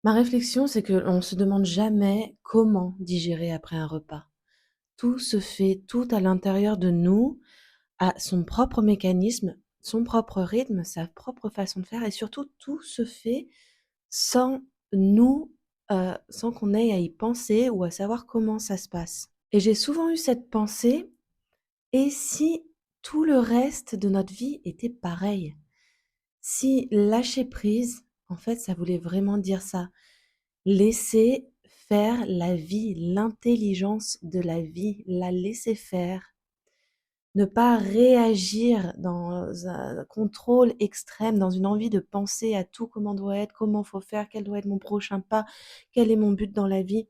Ma réflexion, c'est qu'on ne se demande jamais comment digérer après un repas. Tout se fait, tout à l'intérieur de nous a son propre mécanisme, son propre rythme, sa propre façon de faire et surtout tout se fait sans nous, sans qu'on ait à y penser ou à savoir comment ça se passe. Et j'ai souvent eu cette pensée: «Et si tout le reste de notre vie était pareil?» Si lâcher prise, en fait, ça voulait vraiment dire ça. Laisser faire la vie, l'intelligence de la vie, la laisser faire. Ne pas réagir dans un contrôle extrême, dans une envie de penser à tout, comment doit être, comment faut faire, quel doit être mon prochain pas, quel est mon but dans la vie.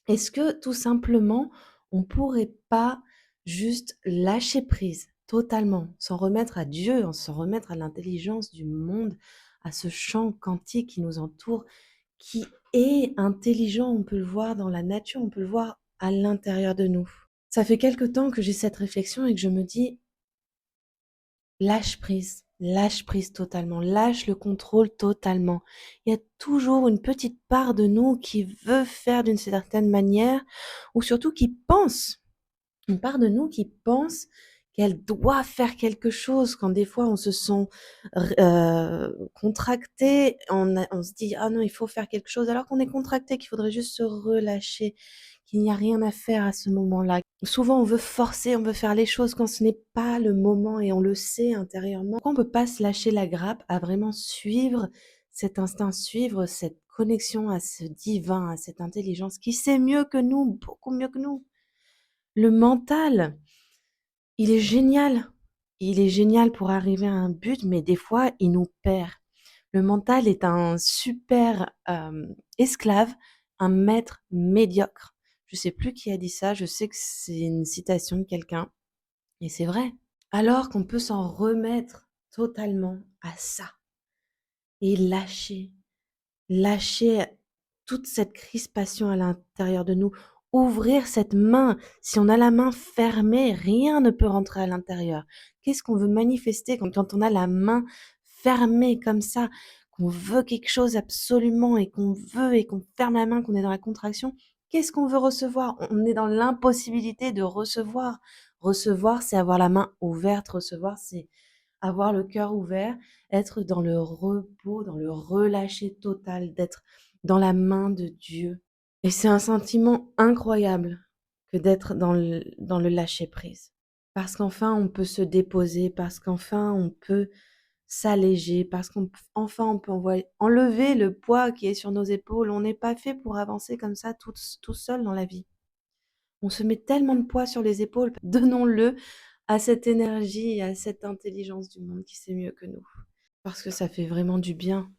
Est-ce que tout simplement, on pourrait pas juste lâcher prise totalement, s'en remettre à Dieu, s'en remettre à l'intelligence du monde, à ce champ quantique qui nous entoure, qui est intelligent, on peut le voir dans la nature, on peut le voir à l'intérieur de nous. Ça fait quelque temps que j'ai cette réflexion et que je me dis: lâche prise totalement, lâche le contrôle totalement. Il y a toujours une petite part de nous qui veut faire d'une certaine manière ou surtout qui pense, une part de nous qui pense qu'elle doit faire quelque chose quand des fois on se sent contracté, on se dit: «Ah non, il faut faire quelque chose», alors qu'on est contracté, qu'il faudrait juste se relâcher, qu'il n'y a rien à faire à ce moment-là. Souvent, on veut forcer, on veut faire les choses quand ce n'est pas le moment et on le sait intérieurement. Pourquoi on peut pas se lâcher la grappe à vraiment suivre cet instinct, suivre cette connexion à ce divin, à cette intelligence qui sait mieux que nous, beaucoup mieux que nous? Le mental, il est génial. Il est génial pour arriver à un but, mais des fois, il nous perd. Le mental est un super, esclave, un maître médiocre. Je sais plus qui a dit ça, je sais que c'est une citation de quelqu'un et c'est vrai. Alors qu'on peut s'en remettre totalement à ça et lâcher toute cette crispation à l'intérieur de nous, ouvrir cette main. Si on a la main fermée, rien ne peut rentrer à l'intérieur. Qu'est-ce qu'on veut manifester quand on a la main fermée comme ça, qu'on veut quelque chose absolument et qu'on veut et qu'on ferme la main, qu'on est dans la contraction? Qu'est-ce qu'on veut recevoir? On est dans l'impossibilité de recevoir. Recevoir, c'est avoir la main ouverte. Recevoir, c'est avoir le cœur ouvert, être dans le repos, dans le relâcher total, d'être dans la main de Dieu. Et c'est un sentiment incroyable que d'être dans le lâcher prise. Parce qu'enfin on peut se déposer, parce qu'enfin on peut s'alléger, parce qu'enfin on peut enlever le poids qui est sur nos épaules. On n'est pas fait pour avancer comme ça tout seul dans la vie. On se met tellement de poids sur les épaules, donnons-le à cette énergie et à cette intelligence du monde qui sait mieux que nous. Parce que ça fait vraiment du bien.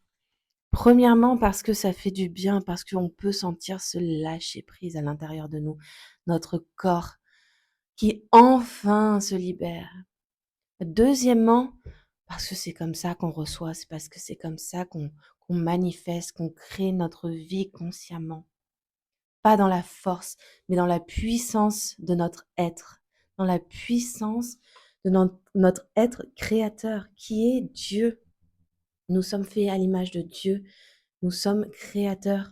Premièrement, parce que ça fait du bien, parce qu'on peut sentir ce lâcher prise à l'intérieur de nous, notre corps qui enfin se libère. Deuxièmement, parce que c'est comme ça qu'on reçoit, c'est parce que c'est comme ça qu'on manifeste, qu'on crée notre vie consciemment. Pas dans la force, mais dans la puissance de notre être, dans la puissance de notre être créateur qui est Dieu. Nous sommes faits à l'image de Dieu, nous sommes créateurs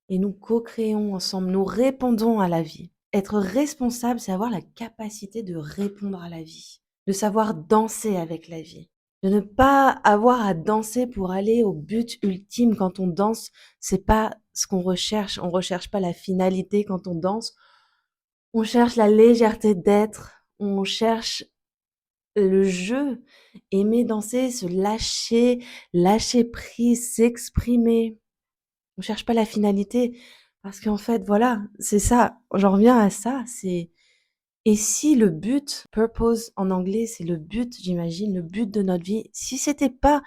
et nous co-créons ensemble, nous répondons à la vie. Être responsable, c'est avoir la capacité de répondre à la vie, de savoir danser avec la vie, de ne pas avoir à danser pour aller au but ultime. Quand on danse, c'est pas ce qu'on recherche. On recherche pas la finalité quand on danse. On cherche la légèreté d'être. On cherche le jeu, aimer danser, se lâcher, lâcher prise, s'exprimer. On cherche pas la finalité parce qu'en fait, voilà, c'est ça. J'en reviens à ça. C'est et si le but, purpose en anglais, c'est le but, j'imagine, le but de notre vie. Si c'était pas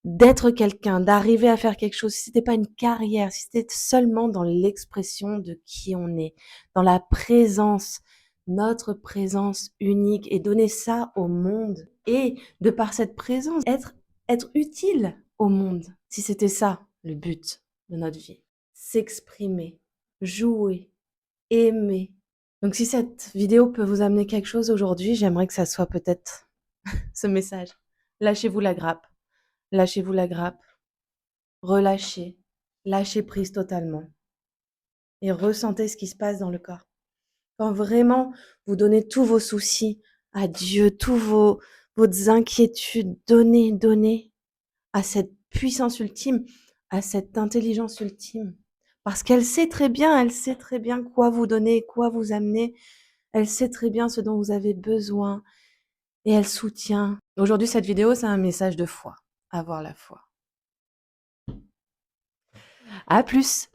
d'être quelqu'un, d'arriver à faire quelque chose, si c'était pas une carrière, si c'était seulement dans l'expression de qui on est, dans la présence, notre présence unique et donner ça au monde et de par cette présence, être utile au monde. Si c'était ça le but de notre vie, s'exprimer, jouer, aimer. Donc si cette vidéo peut vous amener quelque chose aujourd'hui, j'aimerais que ça soit peut-être ce message. Lâchez-vous la grappe. Lâchez-vous la grappe, relâchez, Lâchez prise totalement et ressentez ce qui se passe dans le corps. Quand vraiment vous donnez tous vos soucis à Dieu, vos inquiétudes, donnez à cette puissance ultime, à cette intelligence ultime. Parce elle sait très bien quoi vous donner, quoi vous amener. Elle sait très bien ce dont vous avez besoin et elle soutient. Aujourd'hui, cette vidéo, c'est un message de foi. Avoir la foi. À plus!